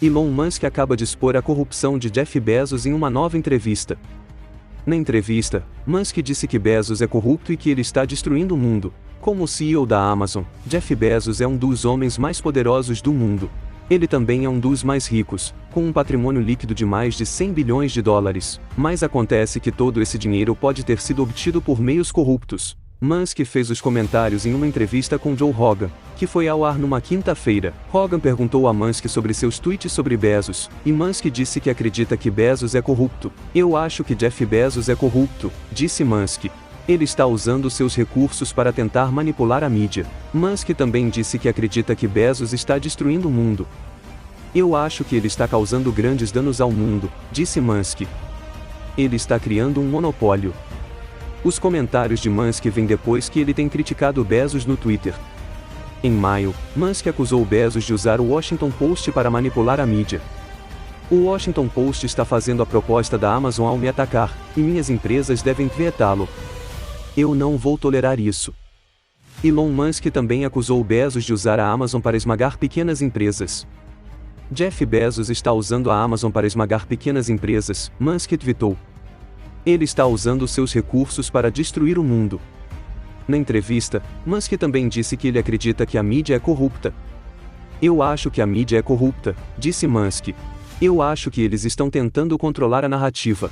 Elon Musk acaba de expor a corrupção de Jeff Bezos em uma nova entrevista. Na entrevista, Musk disse que Bezos é corrupto e que ele está destruindo o mundo. Como CEO da Amazon, Jeff Bezos é um dos homens mais poderosos do mundo. Ele também é um dos mais ricos, com um patrimônio líquido de mais de 100 bilhões de dólares. Mas acontece que todo esse dinheiro pode ter sido obtido por meios corruptos. Musk fez os comentários em uma entrevista com Joe Rogan, que foi ao ar numa quinta-feira. Rogan perguntou a Musk sobre seus tweets sobre Bezos, e Musk disse que acredita que Bezos é corrupto. Eu acho que Jeff Bezos é corrupto, disse Musk. Ele está usando seus recursos para tentar manipular a mídia. Musk também disse que acredita que Bezos está destruindo o mundo. Eu acho que ele está causando grandes danos ao mundo, disse Musk. Ele está criando um monopólio. Os comentários de Musk vêm depois que ele tem criticado Bezos no Twitter. Em maio, Musk acusou Bezos de usar o Washington Post para manipular a mídia. O Washington Post está fazendo a proposta da Amazon ao me atacar, e minhas empresas devem vetá-lo. Eu não vou tolerar isso. Elon Musk também acusou Bezos de usar a Amazon para esmagar pequenas empresas. Jeff Bezos está usando a Amazon para esmagar pequenas empresas, Musk tweetou. Ele está usando seus recursos para destruir o mundo. Na entrevista, Musk também disse que ele acredita que a mídia é corrupta. Eu acho que a mídia é corrupta, disse Musk. Eu acho que eles estão tentando controlar a narrativa.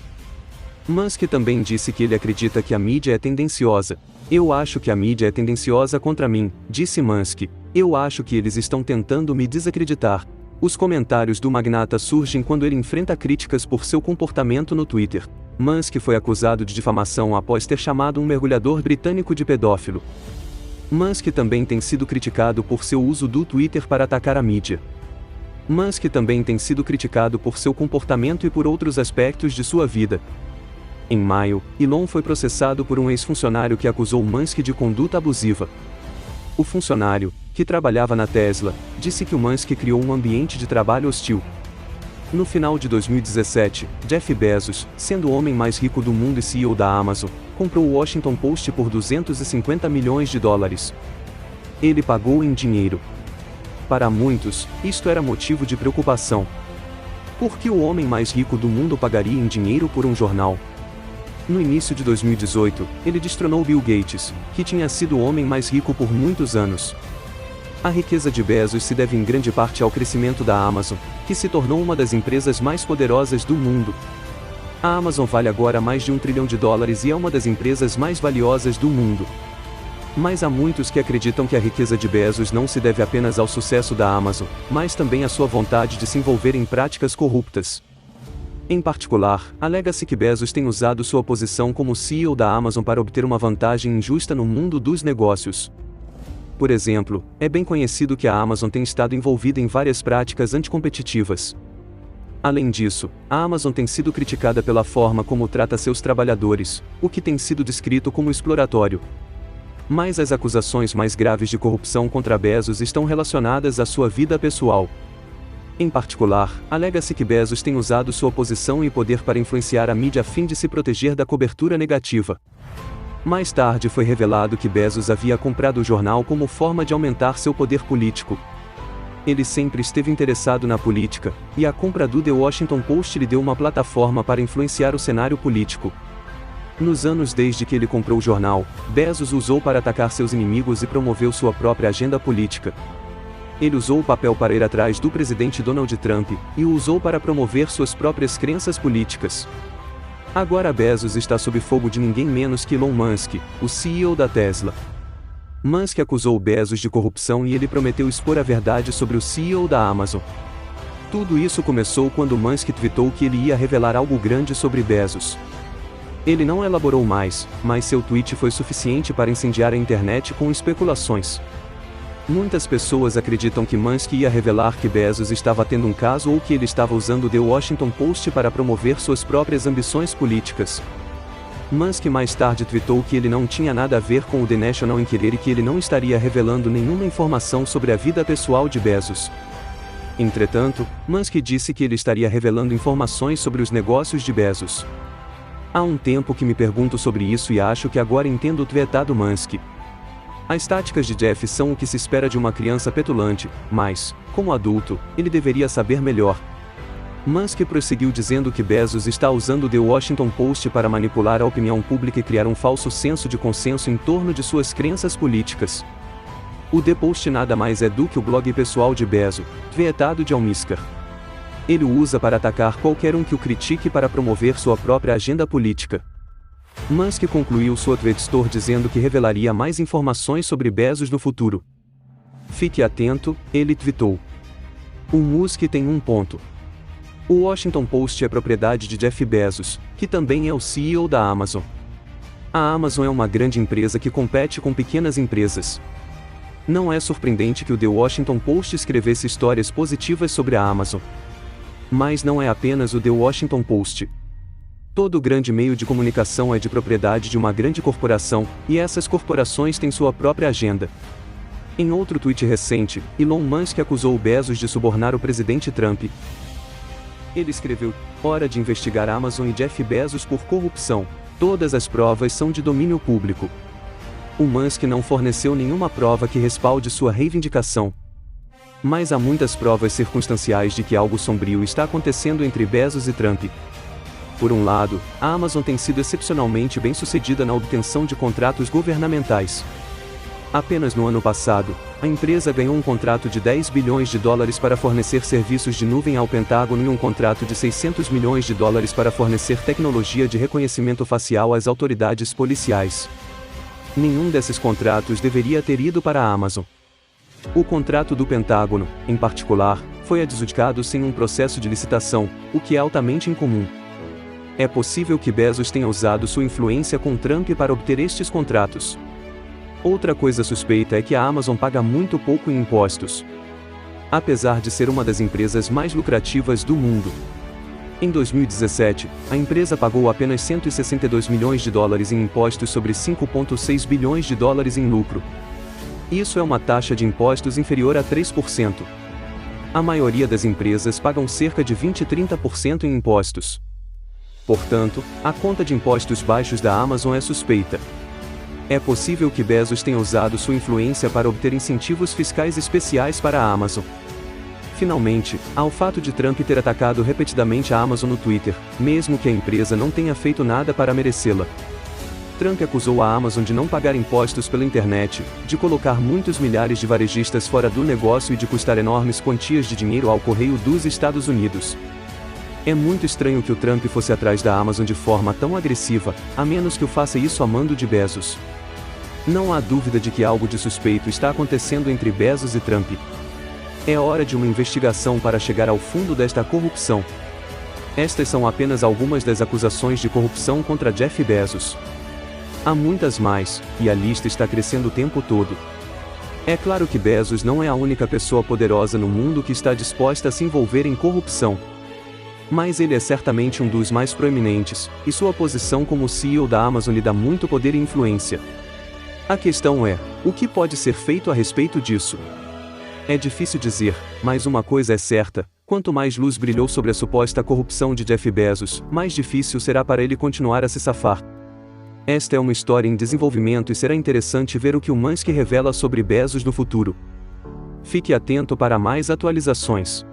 Musk também disse que ele acredita que a mídia é tendenciosa. Eu acho que a mídia é tendenciosa contra mim, disse Musk. Eu acho que eles estão tentando me desacreditar. Os comentários do magnata surgem quando ele enfrenta críticas por seu comportamento no Twitter. Musk foi acusado de difamação após ter chamado um mergulhador britânico de pedófilo. Musk também tem sido criticado por seu uso do Twitter para atacar a mídia. Musk também tem sido criticado por seu comportamento e por outros aspectos de sua vida. Em maio, Elon foi processado por um ex-funcionário que acusou Musk de conduta abusiva. O funcionário, que trabalhava na Tesla, disse que o Musk criou um ambiente de trabalho hostil. No final de 2017, Jeff Bezos, sendo o homem mais rico do mundo e CEO da Amazon, comprou o Washington Post por 250 milhões de dólares. Ele pagou em dinheiro. Para muitos, isto era motivo de preocupação. Por que o homem mais rico do mundo pagaria em dinheiro por um jornal? No início de 2018, ele destronou Bill Gates, que tinha sido o homem mais rico por muitos anos. A riqueza de Bezos se deve em grande parte ao crescimento da Amazon, que se tornou uma das empresas mais poderosas do mundo. A Amazon vale agora mais de $1 trilhão e é uma das empresas mais valiosas do mundo. Mas há muitos que acreditam que a riqueza de Bezos não se deve apenas ao sucesso da Amazon, mas também à sua vontade de se envolver em práticas corruptas. Em particular, alega-se que Bezos tem usado sua posição como CEO da Amazon para obter uma vantagem injusta no mundo dos negócios. Por exemplo, é bem conhecido que a Amazon tem estado envolvida em várias práticas anticompetitivas. Além disso, a Amazon tem sido criticada pela forma como trata seus trabalhadores, o que tem sido descrito como exploratório. Mas as acusações mais graves de corrupção contra Bezos estão relacionadas à sua vida pessoal. Em particular, alega-se que Bezos tem usado sua posição e poder para influenciar a mídia a fim de se proteger da cobertura negativa. Mais tarde foi revelado que Bezos havia comprado o jornal como forma de aumentar seu poder político. Ele sempre esteve interessado na política, e a compra do The Washington Post lhe deu uma plataforma para influenciar o cenário político. Nos anos desde que ele comprou o jornal, Bezos o usou para atacar seus inimigos e promoveu sua própria agenda política. Ele usou o papel para ir atrás do presidente Donald Trump, e o usou para promover suas próprias crenças políticas. Agora Bezos está sob fogo de ninguém menos que Elon Musk, o CEO da Tesla. Musk acusou Bezos de corrupção e ele prometeu expor a verdade sobre o CEO da Amazon. Tudo isso começou quando Musk tweetou que ele ia revelar algo grande sobre Bezos. Ele não elaborou mais, mas seu tweet foi suficiente para incendiar a internet com especulações. Muitas pessoas acreditam que Musk ia revelar que Bezos estava tendo um caso ou que ele estava usando o The Washington Post para promover suas próprias ambições políticas. Musk mais tarde tweetou que ele não tinha nada a ver com o The National Enquirer e que ele não estaria revelando nenhuma informação sobre a vida pessoal de Bezos. Entretanto, Musk disse que ele estaria revelando informações sobre os negócios de Bezos. Há um tempo que me pergunto sobre isso e acho que agora entendo o tweetado Musk. As táticas de Jeff são o que se espera de uma criança petulante, mas, como adulto, ele deveria saber melhor. Musk prosseguiu dizendo que Bezos está usando o The Washington Post para manipular a opinião pública e criar um falso senso de consenso em torno de suas crenças políticas. O The Post nada mais é do que o blog pessoal de Bezos, vetado de Almiskar. Ele o usa para atacar qualquer um que o critique para promover sua própria agenda política. Musk concluiu sua Tweet Store dizendo que revelaria mais informações sobre Bezos no futuro. Fique atento, ele tweetou. O Musk tem um ponto. O Washington Post é propriedade de Jeff Bezos, que também é o CEO da Amazon. A Amazon é uma grande empresa que compete com pequenas empresas. Não é surpreendente que o The Washington Post escrevesse histórias positivas sobre a Amazon. Mas não é apenas o The Washington Post. Todo grande meio de comunicação é de propriedade de uma grande corporação, e essas corporações têm sua própria agenda. Em outro tweet recente, Elon Musk acusou Bezos de subornar o presidente Trump. Ele escreveu: hora de investigar a Amazon e Jeff Bezos por corrupção. Todas as provas são de domínio público. O Musk não forneceu nenhuma prova que respalde sua reivindicação. Mas há muitas provas circunstanciais de que algo sombrio está acontecendo entre Bezos e Trump. Por um lado, a Amazon tem sido excepcionalmente bem-sucedida na obtenção de contratos governamentais. Apenas no ano passado, a empresa ganhou um contrato de $10 bilhões para fornecer serviços de nuvem ao Pentágono e um contrato de $600 milhões para fornecer tecnologia de reconhecimento facial às autoridades policiais. Nenhum desses contratos deveria ter ido para a Amazon. O contrato do Pentágono, em particular, foi adjudicado sem um processo de licitação, o que é altamente incomum. É possível que Bezos tenha usado sua influência com Trump para obter estes contratos. Outra coisa suspeita é que a Amazon paga muito pouco em impostos. Apesar de ser uma das empresas mais lucrativas do mundo. Em 2017, a empresa pagou apenas $162 milhões em impostos sobre $5,6 bilhões em lucro. Isso é uma taxa de impostos inferior a 3%. A maioria das empresas pagam cerca de 20 a 30% em impostos. Portanto, a conta de impostos baixos da Amazon é suspeita. É possível que Bezos tenha usado sua influência para obter incentivos fiscais especiais para a Amazon. Finalmente, há o fato de Trump ter atacado repetidamente a Amazon no Twitter, mesmo que a empresa não tenha feito nada para merecê-la. Trump acusou a Amazon de não pagar impostos pela internet, de colocar muitos milhares de varejistas fora do negócio e de custar enormes quantias de dinheiro ao correio dos Estados Unidos. É muito estranho que o Trump fosse atrás da Amazon de forma tão agressiva, a menos que o faça isso a mando de Bezos. Não há dúvida de que algo de suspeito está acontecendo entre Bezos e Trump. É hora de uma investigação para chegar ao fundo desta corrupção. Estas são apenas algumas das acusações de corrupção contra Jeff Bezos. Há muitas mais, e a lista está crescendo o tempo todo. É claro que Bezos não é a única pessoa poderosa no mundo que está disposta a se envolver em corrupção. Mas ele é certamente um dos mais proeminentes, e sua posição como CEO da Amazon lhe dá muito poder e influência. A questão é, o que pode ser feito a respeito disso? É difícil dizer, mas uma coisa é certa: quanto mais luz brilhou sobre a suposta corrupção de Jeff Bezos, mais difícil será para ele continuar a se safar. Esta é uma história em desenvolvimento e será interessante ver o que o Musk revela sobre Bezos no futuro. Fique atento para mais atualizações.